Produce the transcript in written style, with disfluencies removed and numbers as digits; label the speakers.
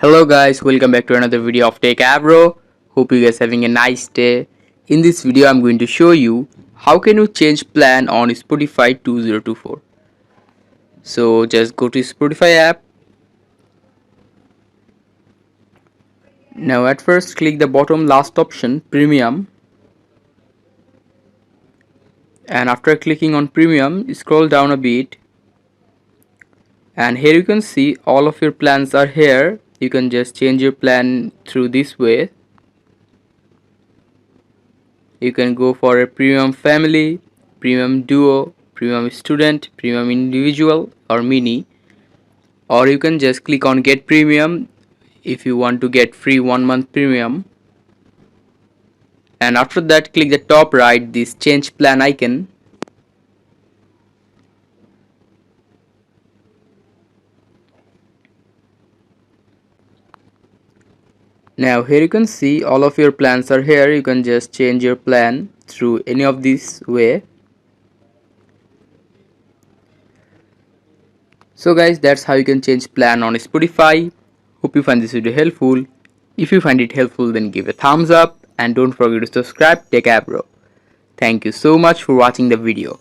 Speaker 1: Hello guys, welcome back to another video of Tech Bro. Hope you guys having a nice day. In this video I'm going to show you how can you change plan on Spotify 2024. So just go to Spotify app. Now at first click the bottom last option, premium, and after clicking on premium scroll down a bit, and here you can see all of your plans are here. You can just change your plan through this way. You can go for a premium family, premium duo, premium student, premium individual or mini, or you can just click on get premium if you want to get free 1 month premium, and after that click the top right this change plan icon. Now here you can see all of your plans are here. You can just change your plan through any of this way. So guys, that's how you can change plan on Spotify. Hope you find this video helpful. If you find it helpful, then give a thumbs up and don't forget to subscribe. Take care, bro. Thank you so much for watching the video.